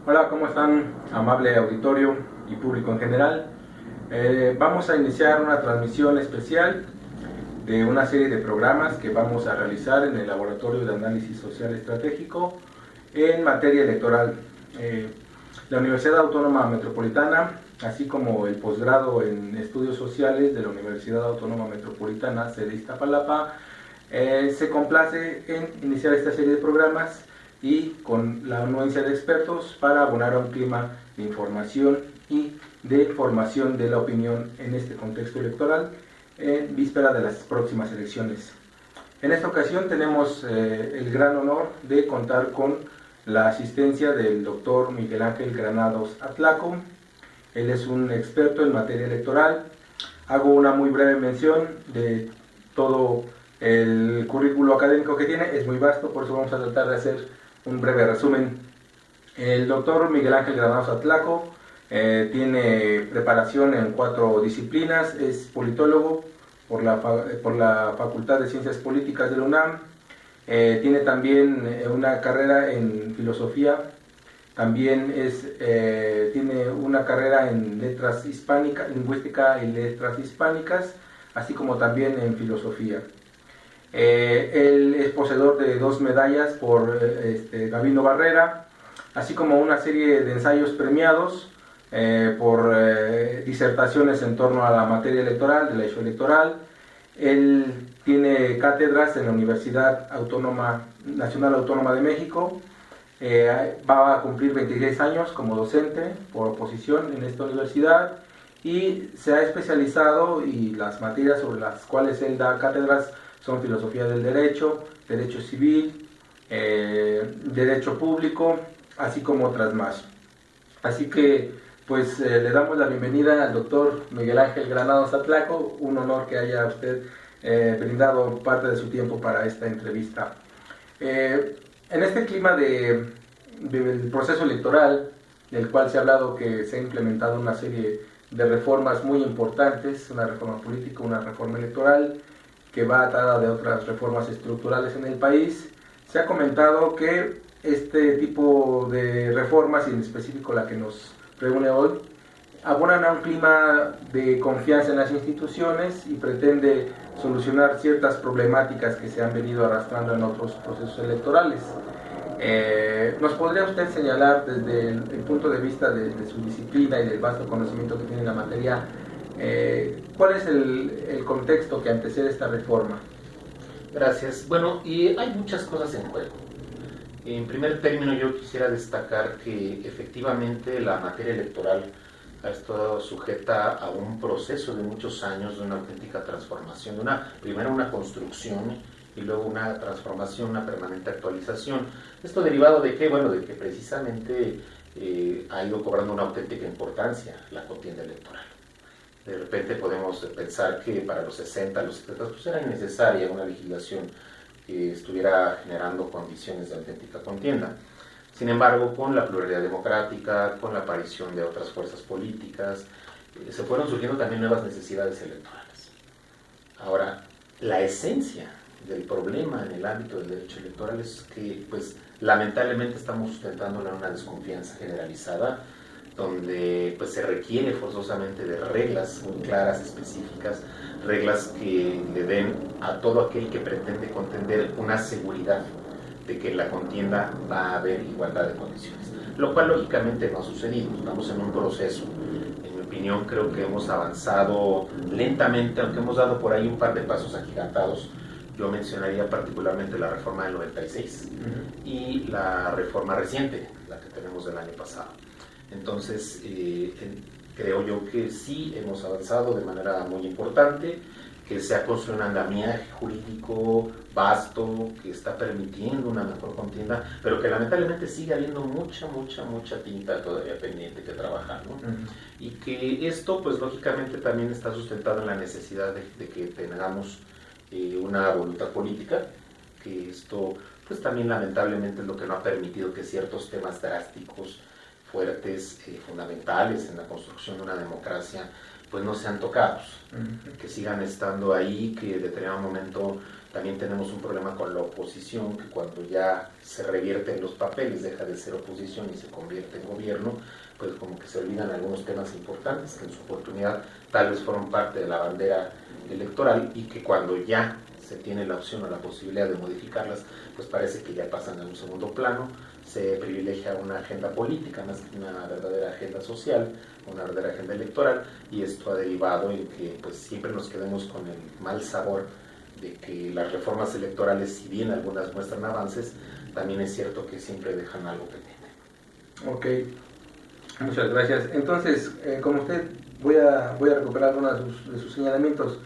Hola, ¿cómo están, amable auditorio y público en general? Vamos a iniciar una transmisión especial de una serie de programas que vamos a realizar en el Laboratorio de Análisis Social Estratégico en materia electoral. La Universidad Autónoma Metropolitana, así como el posgrado en Estudios Sociales de la Universidad Autónoma Metropolitana, sede Iztapalapa, se complace en iniciar esta serie de programas y con la anuencia de expertos para abonar a un clima de información y de formación de la opinión en este contexto electoral en víspera de las próximas elecciones. En esta ocasión tenemos el gran honor de contar con la asistencia del doctor Miguel Ángel Granados Atlaco. Él es un experto en materia electoral. Hago una muy breve mención de todo el currículo académico que tiene, es muy vasto, por eso vamos a tratar de hacer un breve resumen. El doctor Miguel Ángel Granados Atlaco tiene preparación en 4 disciplinas, es politólogo por la Facultad de Ciencias Políticas de la UNAM, tiene también una carrera en filosofía, también tiene una carrera en letras hispánicas, lingüística y letras hispánicas, así como también en filosofía. Él es poseedor de 2 medallas por Gabino Barrera, así como una serie de ensayos premiados por disertaciones en torno a la materia electoral, del hecho electoral. Él tiene cátedras en la Universidad Nacional Autónoma de México, va a cumplir 26 años como docente por oposición en esta universidad y se ha especializado, y las materias sobre las cuales él da cátedras son filosofía del derecho, derecho civil, derecho público, así como otras más. Así que pues le damos la bienvenida al doctor Miguel Ángel Granados Atlaco, un honor que haya usted brindado parte de su tiempo para esta entrevista. En este clima del proceso electoral, del cual se ha hablado que se ha implementado una serie de reformas muy importantes, una reforma política, una reforma electoral, que va atada de otras reformas estructurales en el país, se ha comentado que este tipo de reformas, y en específico la que nos reúne hoy, abonan a un clima de confianza en las instituciones y pretende solucionar ciertas problemáticas que se han venido arrastrando en otros procesos electorales. ¿Nos podría usted señalar desde el punto de vista de su disciplina y del vasto conocimiento que tiene en la materia, cuál es el contexto que antecede esta reforma? Gracias. Bueno, y hay muchas cosas en juego. En primer término, yo quisiera destacar que efectivamente la materia electoral ha estado sujeta a un proceso de muchos años de una auténtica transformación, primero una construcción y luego una transformación, una permanente actualización. Esto derivado de qué? Bueno, de que precisamente ha ido cobrando una auténtica importancia la contienda electoral. De repente podemos pensar que para los 60, los 70, pues era innecesaria una legislación que estuviera generando condiciones de auténtica contienda. Sin embargo, con la pluralidad democrática, con la aparición de otras fuerzas políticas, se fueron surgiendo también nuevas necesidades electorales. Ahora, la esencia del problema en el ámbito del derecho electoral es que, pues, lamentablemente estamos sustentándolo en una desconfianza generalizada, donde pues se requiere forzosamente de reglas muy claras, específicas, reglas que le den a todo aquel que pretende contender una seguridad de que en la contienda va a haber igualdad de condiciones, lo cual lógicamente no ha sucedido. Estamos en un proceso. En mi opinión, creo que hemos avanzado lentamente, aunque hemos dado por ahí un par de pasos agigantados. Yo mencionaría particularmente la reforma del 96 y la reforma reciente, la que tenemos del año pasado. Entonces, creo yo que sí hemos avanzado de manera muy importante, que se ha construido un andamiaje jurídico vasto, que está permitiendo una mejor contienda, pero que lamentablemente sigue habiendo mucha tinta todavía pendiente que trabajar, ¿no? Y que esto, pues lógicamente también está sustentado en la necesidad de que tengamos una voluntad política, que esto, pues también lamentablemente es lo que no ha permitido que ciertos temas drásticos, fuertes, fundamentales en la construcción de una democracia, pues no sean tocados, que sigan estando ahí, que en determinado momento también tenemos un problema con la oposición, que cuando ya se revierten los papeles deja de ser oposición y se convierte en gobierno, pues como que se olvidan algunos temas importantes que en su oportunidad tal vez fueron parte de la bandera electoral y que cuando ya se tiene la opción o la posibilidad de modificarlas, pues parece que ya pasan a un segundo plano, se privilegia una agenda política más que una verdadera agenda social, una verdadera agenda electoral, y esto ha derivado en que pues siempre nos quedemos con el mal sabor de que las reformas electorales, si bien algunas muestran avances, también es cierto que siempre dejan algo pendiente. Ok, muchas gracias. Entonces, como usted, voy a recuperar algunos de sus señalamientos.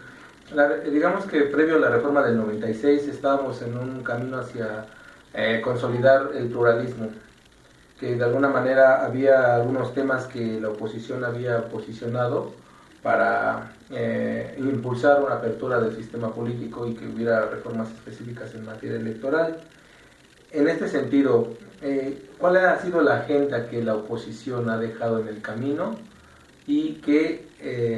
Digamos que previo a la reforma del 96 estábamos en un camino hacia consolidar el pluralismo, que de alguna manera había algunos temas que la oposición había posicionado para impulsar una apertura del sistema político y que hubiera reformas específicas en materia electoral. En este sentido, ¿cuál ha sido la agenda que la oposición ha dejado en el camino y que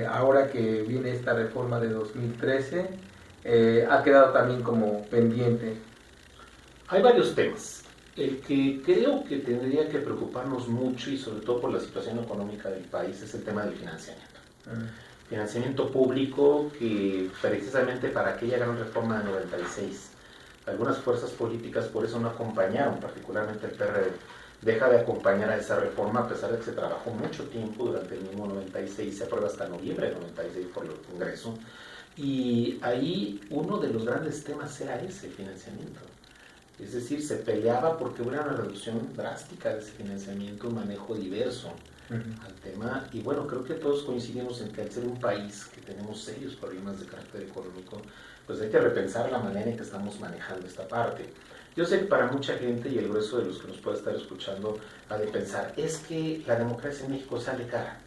ahora que viene esta reforma de 2013 ha quedado también como pendiente? Hay varios temas. El que creo que tendría que preocuparnos mucho y sobre todo por la situación económica del país es el tema del financiamiento. Financiamiento público que precisamente para aquella gran reforma de 96 algunas fuerzas políticas por eso no acompañaron, particularmente el PRD, deja de acompañar a esa reforma a pesar de que se trabajó mucho tiempo durante el mismo 96, se aprueba hasta noviembre de 96 por el Congreso, y ahí uno de los grandes temas era ese, el financiamiento. Es decir, se peleaba porque hubiera una reducción drástica de ese financiamiento, un manejo diverso al tema, y bueno, creo que todos coincidimos en que al ser un país que tenemos serios problemas de carácter económico, pues hay que repensar la manera en que estamos manejando esta parte. Yo sé que para mucha gente y el grueso de los que nos puede estar escuchando ha de pensar, es que la democracia en México sale cara.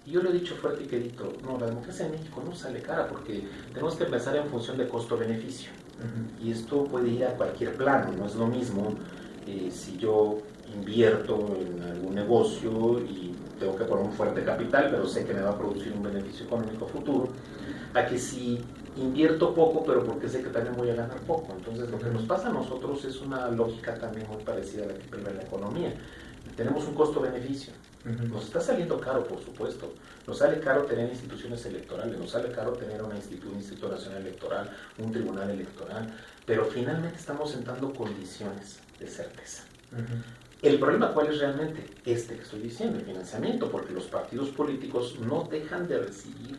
Y yo lo he dicho fuerte y quedito, no, la democracia en México no sale cara porque tenemos que pensar en función de costo-beneficio. Y esto puede ir a cualquier plano, no es lo mismo si yo invierto en algún negocio y tengo que poner un fuerte capital, pero sé que me va a producir un beneficio económico futuro, a que si invierto poco, pero porque sé que también voy a ganar poco. Entonces lo que nos pasa a nosotros es una lógica también muy parecida a la que prima en la economía. Tenemos un costo-beneficio. Nos está saliendo caro, por supuesto. Nos sale caro tener instituciones electorales, nos sale caro tener un Instituto Nacional Electoral, un tribunal electoral, pero finalmente estamos sentando condiciones de certeza. El problema, ¿cuál es realmente? Este que estoy diciendo, el financiamiento, porque los partidos políticos no dejan de recibir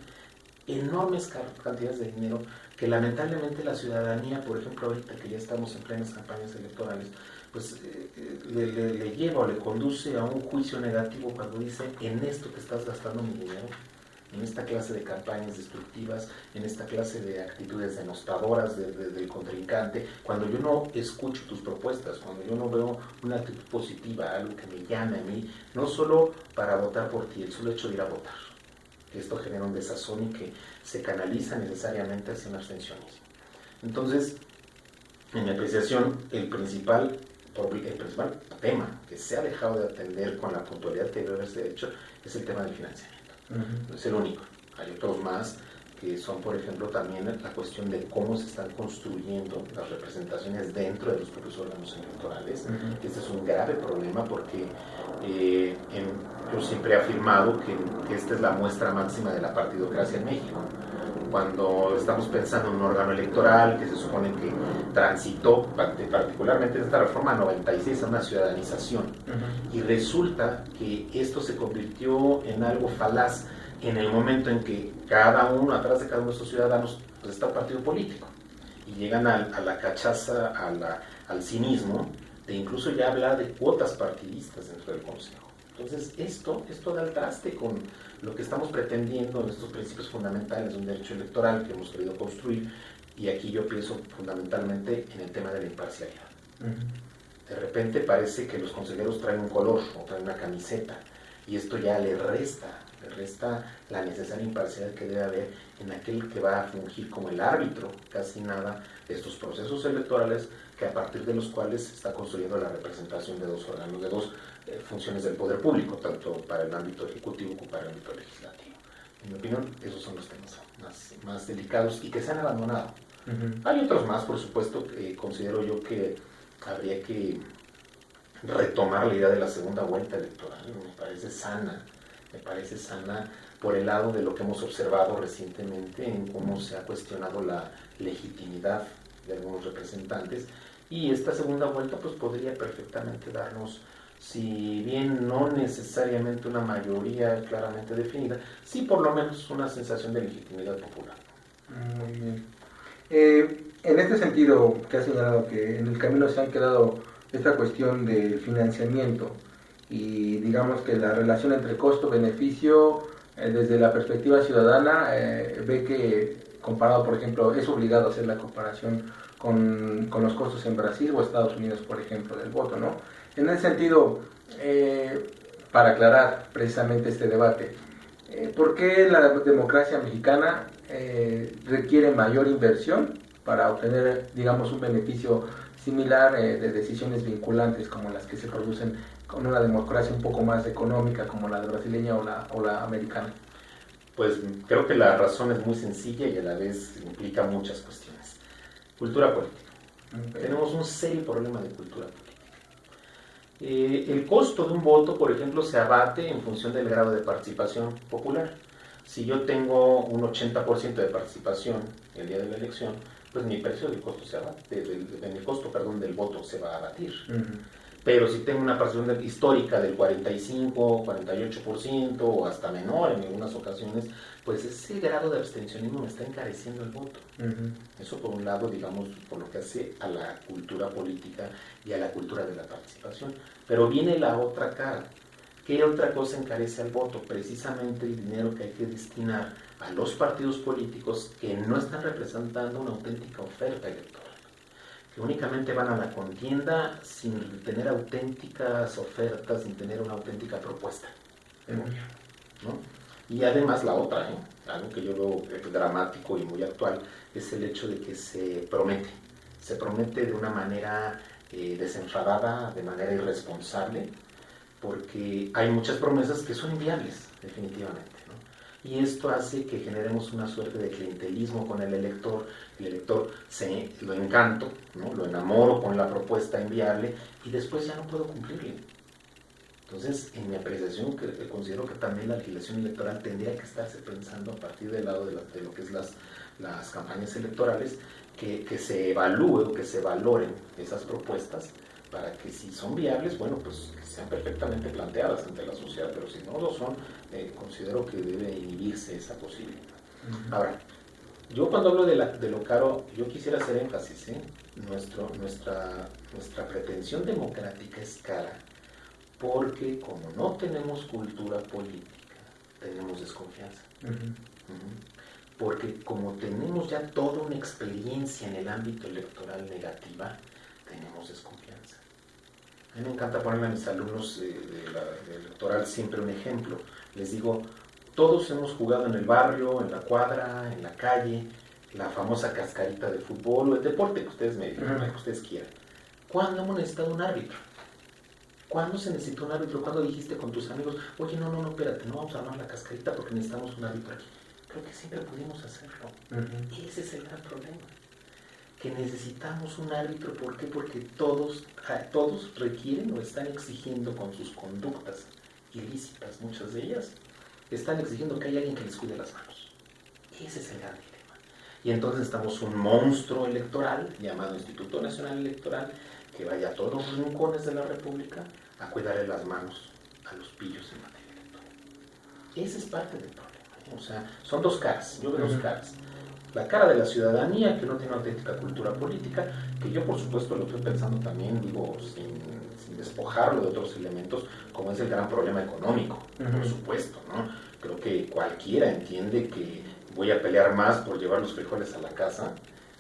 enormes cantidades de dinero que lamentablemente la ciudadanía, por ejemplo ahorita que ya estamos en plenas campañas electorales, pues le lleva o le conduce a un juicio negativo cuando dice, en esto te estás gastando mi dinero, en esta clase de campañas destructivas, en esta clase de actitudes denostadoras del contrincante, cuando yo no escucho tus propuestas, cuando yo no veo una actitud positiva, algo que me llame a mí, no solo para votar por ti, el solo hecho de ir a votar. Esto genera un desazón y que se canaliza necesariamente hacia un abstencionismo. Entonces, en mi apreciación, el principal tema que se ha dejado de atender con la puntualidad que debe haberse hecho es el tema del financiamiento. No es el único, hay otros más que son, por ejemplo, también la cuestión de cómo se están construyendo las representaciones dentro de los propios órganos electorales. Este es un grave problema porque yo siempre he afirmado que esta es la muestra máxima de la partidocracia en México. Cuando estamos pensando en un órgano electoral que se supone que transitó, particularmente en esta reforma 96, a una ciudadanización, y resulta que esto se convirtió en algo falaz en el momento en que cada uno, atrás de cada uno de estos ciudadanos, pues está un partido político, y llegan a la cachaza, al cinismo, de incluso ya hablar de cuotas partidistas dentro del Consejo. Entonces, esto da el traste con lo que estamos pretendiendo en estos principios fundamentales de un derecho electoral que hemos querido construir, y aquí yo pienso fundamentalmente en el tema de la imparcialidad. De repente parece que los consejeros traen un color o traen una camiseta, y esto ya le resta la necesaria imparcialidad que debe haber en aquel que va a fungir como el árbitro, casi nada, de estos procesos electorales, que a partir de los cuales se está construyendo la representación de dos órganos, de dos funciones del poder público, tanto para el ámbito ejecutivo como para el ámbito legislativo. En mi opinión, esos son los temas más delicados y que se han abandonado. Uh-huh. Hay otros más, por supuesto, considero yo que habría que retomar la idea de la segunda vuelta electoral. Me parece sana por el lado de lo que hemos observado recientemente en cómo se ha cuestionado la legitimidad de algunos representantes, y esta segunda vuelta pues podría perfectamente darnos, si bien no necesariamente una mayoría claramente definida, sí por lo menos una sensación de legitimidad popular. Muy bien. En este sentido, que has señalado que en el camino se han quedado esta cuestión del financiamiento y digamos que la relación entre costo-beneficio, desde la perspectiva ciudadana, ve que comparado, por ejemplo, es obligado a hacer la comparación con los costos en Brasil o Estados Unidos, por ejemplo, del voto, ¿no? En ese sentido, para aclarar precisamente este debate, ¿por qué la democracia mexicana requiere mayor inversión para obtener, digamos, un beneficio similar de decisiones vinculantes como las que se producen con una democracia un poco más económica como la brasileña o la americana? Pues creo que la razón es muy sencilla y a la vez implica muchas cuestiones. Cultura política. Okay. Tenemos un serio problema de cultura política. El costo de un voto, por ejemplo, se abate en función del grado de participación popular. Si yo tengo un 80% de participación el día de la elección, pues mi precio del costo se abate, mi costo, del voto se va a abatir. Uh-huh. Pero si tengo una participación histórica del 45, 48% o hasta menor en algunas ocasiones, pues ese grado de abstencionismo me está encareciendo el voto. Uh-huh. Eso por un lado, digamos, por lo que hace a la cultura política y a la cultura de la participación. Pero viene la otra cara. ¿Qué otra cosa encarece al voto? Precisamente el dinero que hay que destinar a los partidos políticos que no están representando una auténtica oferta electoral, que únicamente van a la contienda sin tener auténticas ofertas, sin tener una auténtica propuesta de gobierno, ¿no? Y además la otra, algo que yo veo dramático y muy actual, es el hecho de que se promete de una manera desenfadada, de manera irresponsable, porque hay muchas promesas que son inviables, definitivamente, ¿no? Y esto hace que generemos una suerte de clientelismo con el elector lo encanto, ¿no? Lo enamoro con la propuesta inviable y después ya no puedo cumplirle. Entonces, en mi apreciación, considero que también la legislación electoral tendría que estarse pensando a partir del lado de lo que es las campañas electorales, que se evalúe o que se valoren esas propuestas para que si son viables, bueno, pues que sean perfectamente planteadas ante la sociedad, pero si no lo son, considero que debe inhibirse esa posibilidad. Uh-huh. Ahora, yo cuando hablo de lo caro, yo quisiera hacer énfasis, nuestra pretensión democrática es cara, porque como no tenemos cultura política, tenemos desconfianza. Uh-huh. Uh-huh. Porque como tenemos ya toda una experiencia en el ámbito electoral negativa, tenemos desconfianza. A mí me encanta ponerle a mis alumnos de electoral siempre un ejemplo. Les digo, todos hemos jugado en el barrio, en la cuadra, en la calle, la famosa cascarita de fútbol o el deporte que ustedes me digan, que ustedes quieran. ¿Cuándo hemos necesitado un árbitro? ¿Cuándo se necesitó un árbitro? ¿Cuándo dijiste con tus amigos, oye, no, espérate, no vamos a armar la cascarita porque necesitamos un árbitro aquí? Creo que siempre pudimos hacerlo. Uh-huh. Ese es el gran problema. Que necesitamos un árbitro, ¿por qué? Porque todos requieren o están exigiendo con sus conductas ilícitas, muchas de ellas, están exigiendo que haya alguien que les cuide las manos. Ese es el gran dilema. Y entonces necesitamos un monstruo electoral llamado Instituto Nacional Electoral que vaya a todos los rincones de la República a cuidarle las manos a los pillos en materia electoral. Ese es parte del problema. O sea, son dos caras, yo veo dos caras. La cara de la ciudadanía que no tiene una auténtica cultura política, que yo por supuesto lo estoy pensando también, digo, sin despojarlo de otros elementos, como es el gran problema económico, por supuesto, ¿no? Creo que cualquiera entiende que voy a pelear más por llevar los frijoles a la casa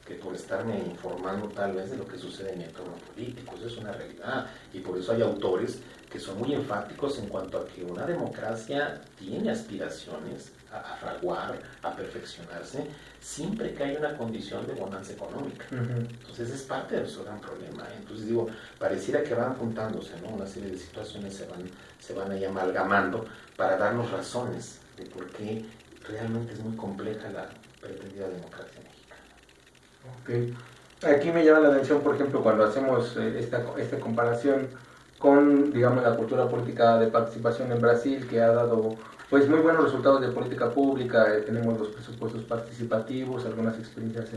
que por estarme informando tal vez de lo que sucede en mi entorno político. Eso es una realidad, y por eso hay autores que son muy enfáticos en cuanto a que una democracia tiene aspiraciones a fraguar, a perfeccionarse, siempre que hay una condición de bonanza económica. Uh-huh. Entonces es parte de nuestro gran problema. Entonces digo, pareciera que van juntándose, ¿no? Una serie de situaciones se van ahí amalgamando para darnos razones de por qué realmente es muy compleja la pretendida democracia mexicana. Okay. Aquí me llama la atención, por ejemplo, cuando hacemos esta comparación con, digamos, la cultura política de participación en Brasil, que ha dado pues muy buenos resultados de política pública. Tenemos los presupuestos participativos, algunas experiencias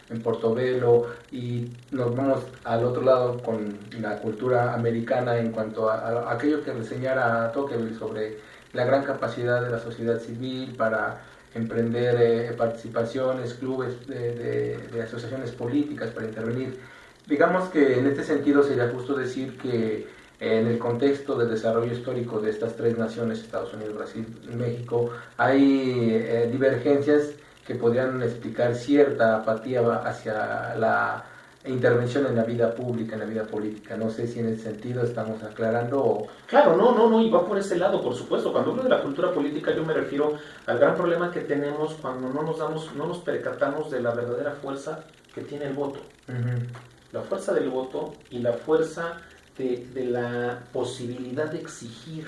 en Portobelo, y nos vamos al otro lado con la cultura americana en cuanto a aquello que reseñara Tocqueville sobre la gran capacidad de la sociedad civil para emprender participaciones, clubes de asociaciones políticas para intervenir. Digamos que en este sentido sería justo decir que en el contexto del desarrollo histórico de estas tres naciones, Estados Unidos, Brasil y México, hay divergencias que podrían explicar cierta apatía hacia la intervención en la vida pública, en la vida política. No sé si en ese sentido estamos aclarando o... Claro, no, y va por ese lado, por supuesto. Cuando hablo de la cultura política, yo me refiero al gran problema que tenemos cuando no nos percatamos de la verdadera fuerza que tiene el voto. Uh-huh. La fuerza del voto y la fuerza de la posibilidad de exigir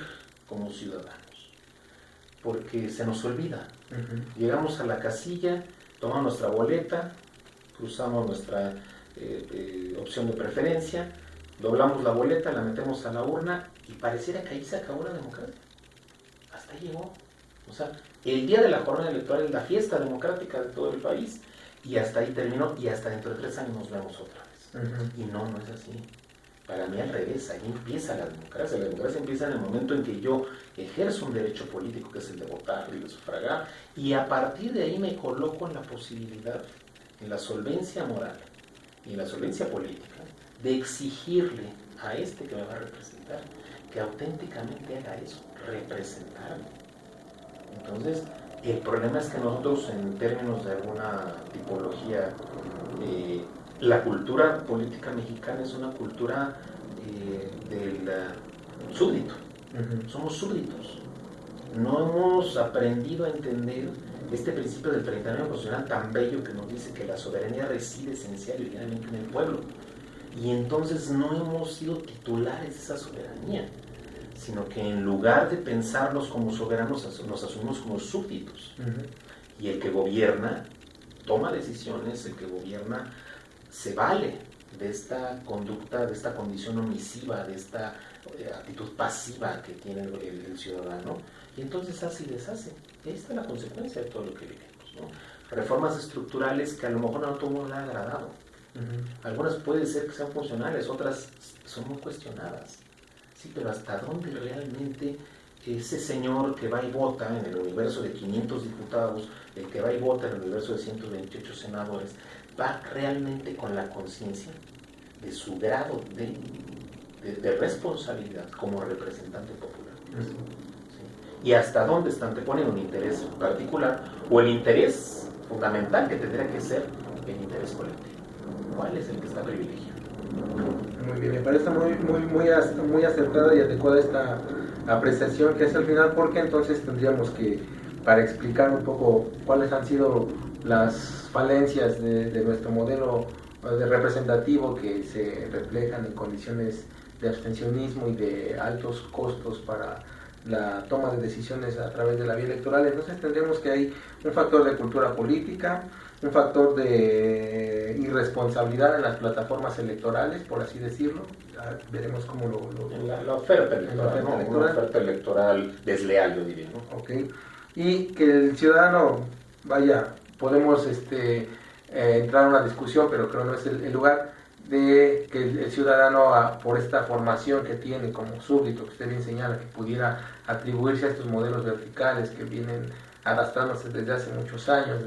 como ciudadanos, porque se nos olvida. Uh-huh. Llegamos a la casilla, tomamos nuestra boleta, cruzamos nuestra opción de preferencia, doblamos la boleta, la metemos a la urna y pareciera que ahí se acabó la democracia. Hasta ahí llegó. O sea, el día de la jornada electoral es la fiesta democrática de todo el país y hasta ahí terminó, y hasta dentro de 3 años nos vemos otra vez. Uh-huh. Y no es así. Para mí al revés, ahí empieza la democracia. La democracia empieza en el momento en que yo ejerzo un derecho político, que es el de votar y de sufragar, y a partir de ahí me coloco en la posibilidad, en la solvencia moral y en la solvencia política, de exigirle a este que me va a representar que auténticamente haga eso, representarme. Entonces, el problema es que nosotros, en términos de alguna tipología, la cultura política mexicana es una cultura del súbdito. Uh-huh. Somos súbditos. No hemos aprendido a entender este principio del 39 constitucional tan bello que nos dice que la soberanía reside esencial y originalmente en el pueblo. Y entonces no hemos sido titulares de esa soberanía, sino que en lugar de pensarnos como soberanos, nos asumimos como súbditos. Uh-huh. Y el que gobierna toma decisiones, el que gobierna se vale de esta conducta, de esta condición omisiva, de esta actitud pasiva que tiene el ciudadano, y entonces hace y deshace. Y ahí está la consecuencia de todo lo que vivimos, ¿no? Reformas estructurales que a lo mejor no a todo el mundo le ha agradado. Uh-huh. Algunas puede ser que sean funcionales, otras son muy cuestionadas. Sí, pero ¿hasta dónde realmente ese señor que va y vota en el universo de 500 diputados, el que va y vota en el universo de 128 senadores, va realmente con la conciencia de su grado de responsabilidad como representante popular? Uh-huh. ¿Sí? Y hasta dónde se antepone un interés particular o el interés fundamental, que tendría que ser el interés colectivo? ¿Cuál es el que está privilegiado? Muy bien, me parece muy acertada y adecuada esta apreciación que es al final, porque entonces tendríamos que, para explicar un poco cuáles han sido las falencias de nuestro modelo de representativo, que se reflejan en condiciones de abstencionismo y de altos costos para la toma de decisiones a través de la vía electoral. Entonces tendremos que hay un factor de cultura política, un factor de irresponsabilidad en las plataformas electorales, por así decirlo. Ya veremos cómo la oferta electoral, ¿no? Una oferta electoral desleal, yo diría, ¿no? Okay. Y que el ciudadano, podemos entrar a una discusión, pero creo no es el lugar, de que el ciudadano, por esta formación que tiene como súbdito, que usted bien señala, que pudiera atribuirse a estos modelos verticales que vienen arrastrándose desde hace muchos años,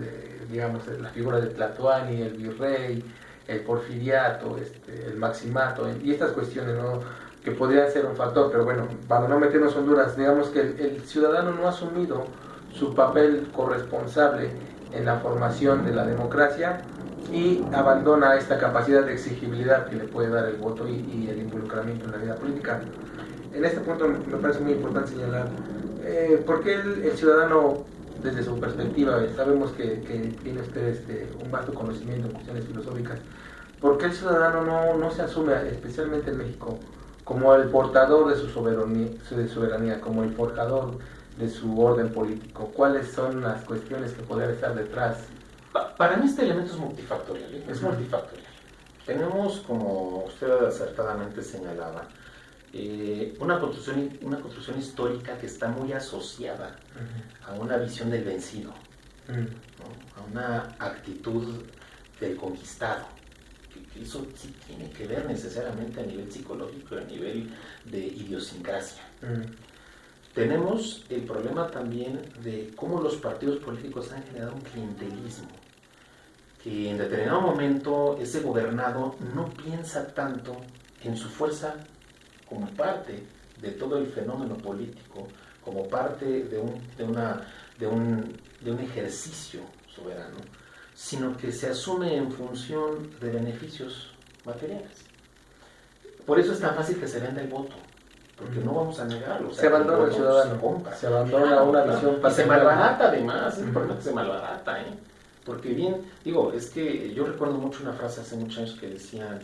digamos, la figura de Tlatoani, el virrey, el porfiriato, el maximato, y estas cuestiones, ¿no?, que podrían ser un factor. Pero bueno, para no meternos en Honduras, digamos que el ciudadano no ha asumido su papel corresponsable en la formación de la democracia y abandona esta capacidad de exigibilidad que le puede dar el voto y el involucramiento en la vida política. En este punto me parece muy importante señalar por qué el ciudadano, desde su perspectiva, sabemos que tiene usted un vasto conocimiento en cuestiones filosóficas, ¿por qué el ciudadano no se asume, especialmente en México, como el portador de su soberanía, como el forjador de su orden político? ¿Cuáles son las cuestiones que podrían estar detrás? Para mí este elemento es multifactorial, es multifactorial. Tenemos, como usted acertadamente señalaba, una construcción histórica que está muy asociada a una visión del vencido, ¿no? A una actitud del conquistado. Que eso sí tiene que ver necesariamente a nivel psicológico y a nivel de idiosincrasia. Tenemos el problema también de cómo los partidos políticos han generado un clientelismo, que en determinado momento ese gobernado no piensa tanto en su fuerza como parte de todo el fenómeno político, como parte de un ejercicio soberano, sino que se asume en función de beneficios materiales. Por eso es tan fácil que se venda el voto, porque no vamos a negarlo. Se abandona el ciudadano, se abandona una visión patrimonial. Y se malbarata además, es importante que se malbarata, porque bien, digo, es que yo recuerdo mucho una frase hace muchos años que decían,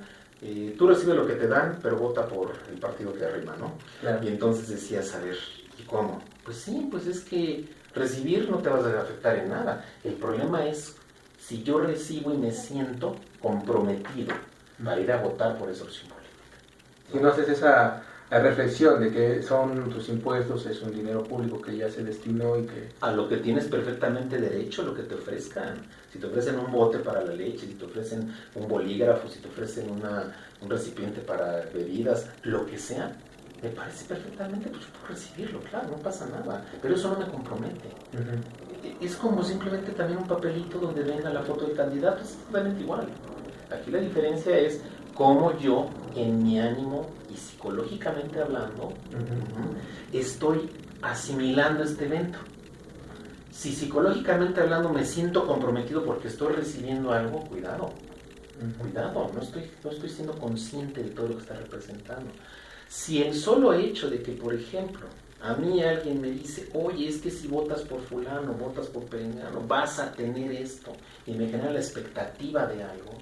tú recibes lo que te dan, pero vota por el partido que arriba, ¿no? Claro. Y entonces decías, a ver, ¿y cómo? Pues sí, pues es que recibir no te vas a afectar en nada. El problema es si yo recibo y me siento comprometido para ir a votar por esa opción política. Si no haces esa reflexión de que son tus impuestos, es un dinero público que ya se destinó y que... A lo que tienes perfectamente derecho, lo que te ofrezcan. Si te ofrecen un bote para la leche, si te ofrecen un bolígrafo, si te ofrecen un recipiente para bebidas, lo que sea, me parece perfectamente, pues yo puedo recibirlo, claro, no pasa nada, pero eso no me compromete. Es como simplemente también un papelito donde venga la foto del candidato, es totalmente igual. Aquí la diferencia es cómo yo, en mi ánimo y psicológicamente hablando, estoy asimilando este evento. Si psicológicamente hablando me siento comprometido porque estoy recibiendo algo, cuidado, no estoy siendo consciente de todo lo que está representando. Si el solo hecho de que, por ejemplo, a mí alguien me dice, oye, es que si votas por fulano, votas por perengano, vas a tener esto, y me genera la expectativa de algo,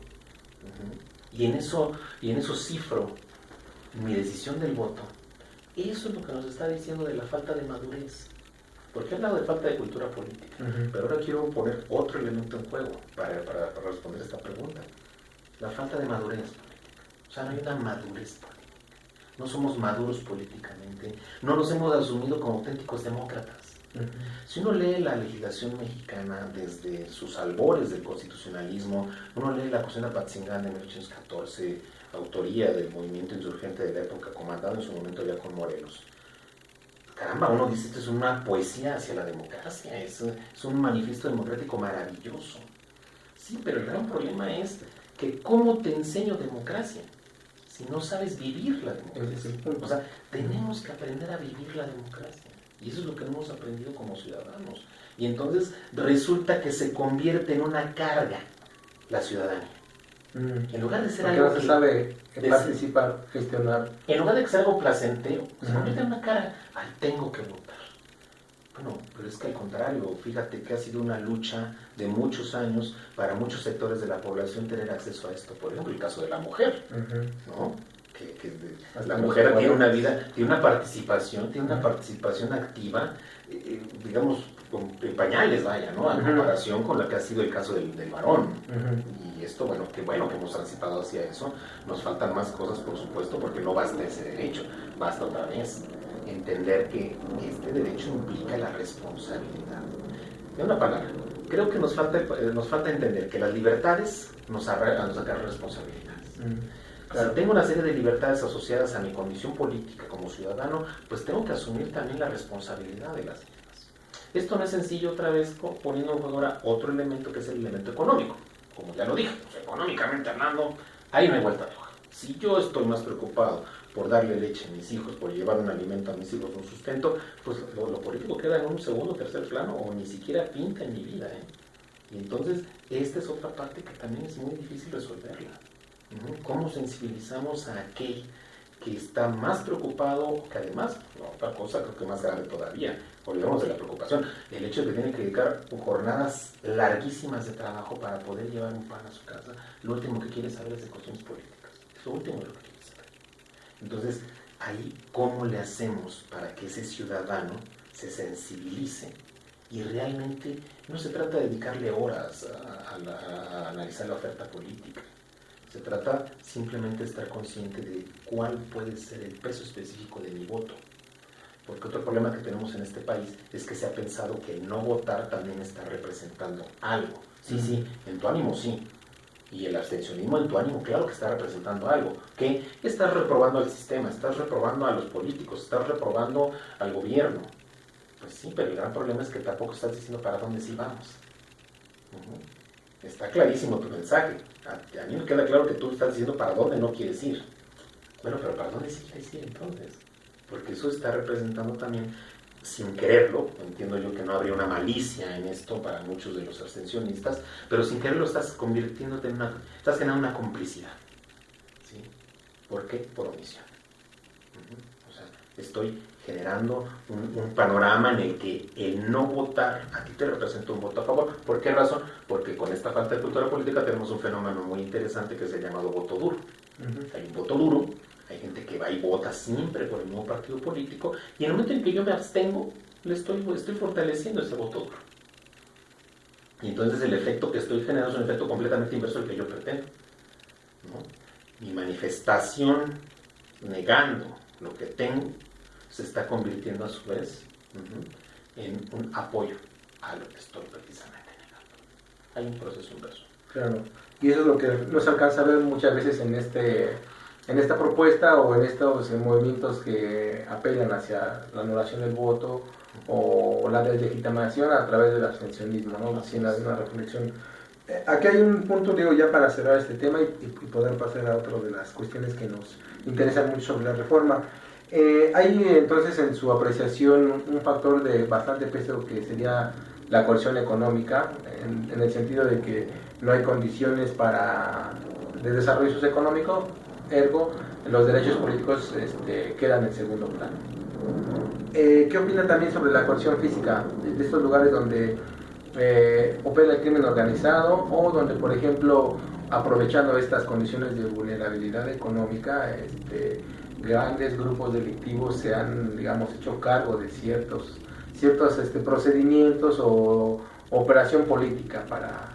y en eso cifro mi decisión del voto, eso es lo que nos está diciendo de la falta de madurez. Porque he hablado de falta de cultura política, pero ahora quiero poner otro elemento en juego para responder esta pregunta. La falta de madurez política. O sea, no hay una madurez política. No somos maduros políticamente, no nos hemos asumido como auténticos demócratas. Si uno lee la legislación mexicana desde sus albores del constitucionalismo, uno lee la Constitución de Apatzingán de 1814, autoría del movimiento insurgente de la época, comandado en su momento ya con Morelos. Caramba, uno dice, esto es una poesía hacia la democracia, es un manifiesto democrático maravilloso. Sí, pero el gran problema es que ¿cómo te enseño democracia si no sabes vivir la democracia? O sea, tenemos que aprender a vivir la democracia. Y eso es lo que hemos aprendido como ciudadanos. Y entonces resulta que se convierte en una carga la ciudadanía. En lugar de ser porque algo no se sabe participar, gestionar. En lugar de que sea algo placentero, se convierte en una carga. Ay, tengo que votar. Bueno, pero es que al contrario, fíjate que ha sido una lucha de muchos años para muchos sectores de la población tener acceso a esto. Por ejemplo, el caso de la mujer, ¿no? Que la mujer tiene una vida, tiene una participación activa, digamos, en pañales, vaya, ¿no? En comparación con la que ha sido el caso del varón. Y esto, bueno, que hemos transitado hacia eso. Nos faltan más cosas, por supuesto, porque no basta ese derecho, basta otra vez entender que este derecho implica la responsabilidad. De una palabra, creo que nos falta entender que las libertades nos sacan responsabilidades. Claro. Si tengo una serie de libertades asociadas a mi condición política como ciudadano, pues tengo que asumir también la responsabilidad de las mismas. Esto no es sencillo, otra vez poniendo en juego ahora otro elemento que es el elemento económico. Como ya lo dije, pues, económicamente hablando, ahí no hay vuelta de hoja. Si yo estoy más preocupado por darle leche a mis hijos, por llevar un alimento a mis hijos, un sustento, pues lo político queda en un segundo o tercer plano, o ni siquiera pinta en mi vida. Y entonces, esta es otra parte que también es muy difícil resolverla. ¿Cómo sensibilizamos a aquel que está más preocupado, que además, otra cosa creo que más grave todavía, olvidemos de la preocupación, el hecho de que tiene que dedicar jornadas larguísimas de trabajo para poder llevar un pan a su casa, lo último que quiere saber es de cuestiones políticas, es lo último de lo que quiere saber. Entonces, ahí, ¿cómo le hacemos para que ese ciudadano se sensibilice y realmente no se trata de dedicarle horas a analizar la oferta política. Se trata simplemente de estar consciente de cuál puede ser el peso específico de mi voto. Porque otro problema que tenemos en este país es que se ha pensado que no votar también está representando algo. Sí, en tu ánimo sí. Y el abstencionismo en tu ánimo, claro que está representando algo. ¿Qué? Estás reprobando al sistema, estás reprobando a los políticos, estás reprobando al gobierno. Pues sí, pero el gran problema es que tampoco estás diciendo para dónde sí vamos. Está clarísimo tu mensaje. A mí me queda claro que tú estás diciendo para dónde no quieres ir. Bueno, pero ¿para dónde sí quieres ir entonces? Porque eso está representando también, sin quererlo, entiendo yo que no habría una malicia en esto para muchos de los abstencionistas, pero sin quererlo estás convirtiéndote estás generando una complicidad. ¿Sí? ¿Por qué? Por omisión. O sea, estoy generando un panorama en el que el no votar a ti te representa un voto a favor. ¿Por qué razón? Porque con esta falta de cultura política tenemos un fenómeno muy interesante que es el llamado voto duro. Hay un voto duro, hay gente que va y vota siempre por el mismo partido político, y en el momento en que yo me abstengo, estoy fortaleciendo ese voto duro. Y entonces el efecto que estoy generando es un efecto completamente inverso al que yo pretendo, ¿no? Mi manifestación negando lo que tengo se está convirtiendo a su vez en un apoyo a lo que estoy precisamente negando. Hay un proceso inverso. Claro, y eso es lo que no se alcanza a ver muchas veces en esta propuesta o en estos movimientos que apelan hacia la anulación del voto o la deslegitimación a través del abstencionismo, ¿no? Haciendo una reflexión. Aquí hay un punto, digo, ya para cerrar este tema y poder pasar a otro de las cuestiones que nos interesan mucho sobre la reforma. Hay entonces en su apreciación un factor de bastante peso que sería la coerción económica, en el sentido de que no hay condiciones de desarrollo socioeconómico, ergo los derechos políticos quedan en segundo plano. ¿Qué opina también sobre la coerción física de estos lugares donde opera el crimen organizado o donde, por ejemplo, aprovechando estas condiciones de vulnerabilidad económica, grandes grupos delictivos se han, digamos, hecho cargo de ciertos procedimientos o operación política para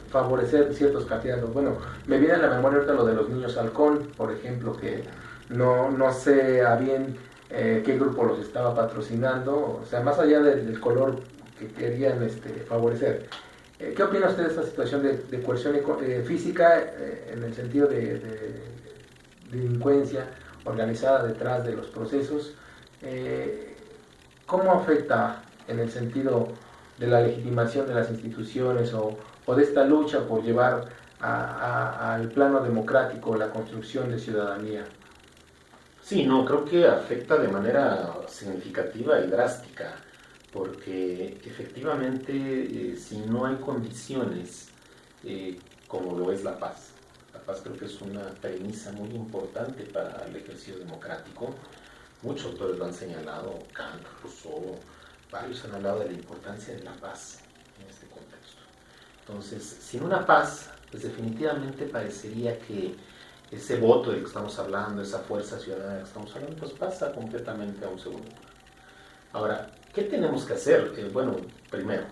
favorecer ciertos candidatos? Bueno, me viene a la memoria ahorita lo de los niños halcón, por ejemplo, que no sé a bien qué grupo los estaba patrocinando, o sea, más allá del color que querían favorecer. ¿Qué opina usted de esta situación de coerción física en el sentido de delincuencia organizada detrás de los procesos? ¿Cómo afecta en el sentido de la legitimación de las instituciones o de esta lucha por llevar al plano democrático la construcción de ciudadanía? Sí, no, creo que afecta de manera significativa y drástica, porque efectivamente si no hay condiciones como lo es la paz creo que es una premisa muy importante para el ejercicio democrático. Muchos autores lo han señalado, Kant, Rousseau, varios han hablado de la importancia de la paz en este contexto. Entonces, sin una paz, pues definitivamente parecería que ese voto del que estamos hablando, esa fuerza ciudadana del que estamos hablando, pues pasa completamente a un segundo plano. Ahora, ¿qué tenemos que hacer? Bueno, primero,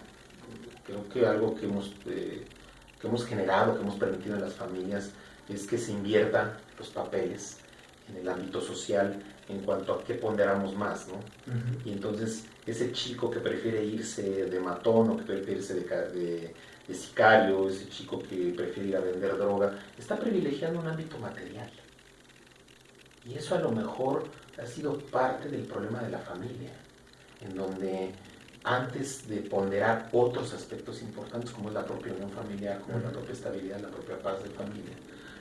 creo que algo que hemos generado, que hemos permitido en las familias, es que se inviertan los papeles en el ámbito social en cuanto a qué ponderamos más, ¿no? Y entonces ese chico que prefiere irse de matón o que prefiere irse de sicario, ese chico que prefiere ir a vender droga, está privilegiando un ámbito material. Y eso a lo mejor ha sido parte del problema de la familia, en donde antes de ponderar otros aspectos importantes como es la propia unión familiar, como la propia estabilidad, la propia paz de familia,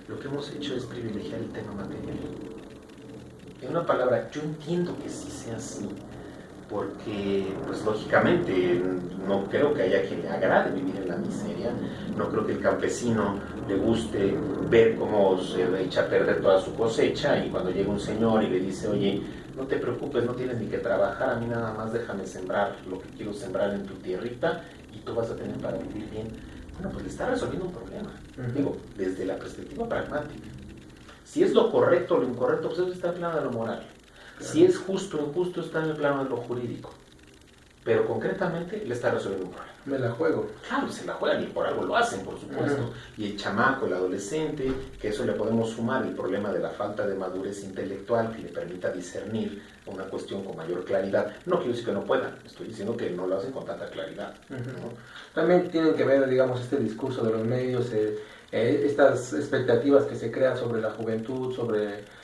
lo que hemos hecho es privilegiar el tema material. En una palabra, yo entiendo que sí sea así, porque, pues lógicamente, no creo que haya quien le agrade vivir en la miseria, no creo que el campesino le guste ver cómo se echa a perder toda su cosecha y cuando llega un señor y le dice, oye, no te preocupes, no tienes ni que trabajar, a mí nada más déjame sembrar lo que quiero sembrar en tu tierrita y tú vas a tener para vivir bien. Bueno, pues le está resolviendo un problema, digo, desde la perspectiva pragmática. Si es lo correcto o lo incorrecto, pues eso está en plano de lo moral. Si es justo o injusto está en el plano de lo jurídico, pero concretamente le está resolviendo un problema. Me la juego. Claro, se la juegan y por algo lo hacen, por supuesto. Y el chamaco, el adolescente, que eso le podemos sumar el problema de la falta de madurez intelectual que le permita discernir una cuestión con mayor claridad. No quiero decir que no puedan, estoy diciendo que no lo hacen con tanta claridad. ¿No? También tienen que ver, digamos, este discurso de los medios, estas expectativas que se crean sobre la juventud, sobre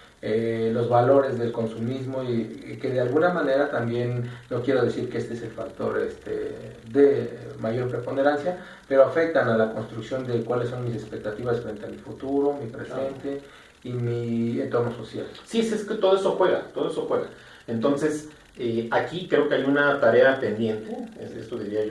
los valores del consumismo y que de alguna manera también, no quiero decir que este es el factor de mayor preponderancia, pero afectan a la construcción de cuáles son mis expectativas frente a mi futuro, mi presente y mi entorno social. Sí, es que todo eso juega, todo eso juega. Entonces, aquí creo que hay una tarea pendiente, esto diría yo.